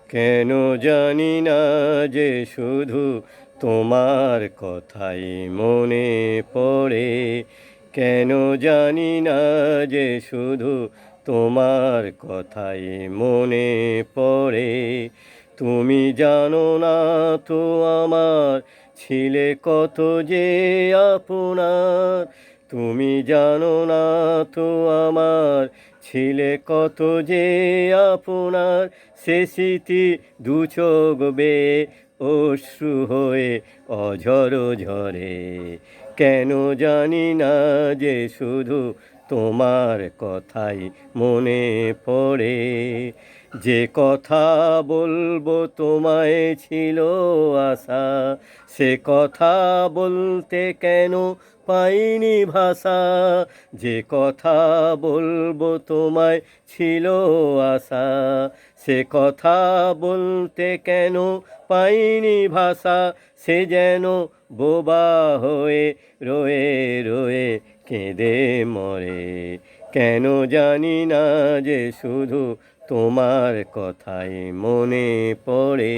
কেন জানি না যে শুধু তোমার কথাই মনে পড়ে। কেন জানি না যে শুধু তোমার কথাই মনে পড়ে। তুমি জানো না তো আমার ছিলে কত যে আপনার। তুমি জানো না তো আমার ছিলে কত যে আপনার। সে স্মৃতি দু চোখ বেয়ে অশ্রু হয়ে অঝর ঝরে। কেন জানি না যে শুধু তোমার কথাই মনে পড়ে। যে কথা বলবো তোমায় ছিল আশা, সে কথা বলতে কেন পাইনি ভাষা। যে কথা বলবো তোমায় ছিল আশা, সে কথা বলতে কেন পাইনি ভাষা। সে যেন বোবা হয়ে রয়ে রয়ে কেঁদে মরে। কেন জানি না যে শুধু তোমার কথাই মনে পড়ে।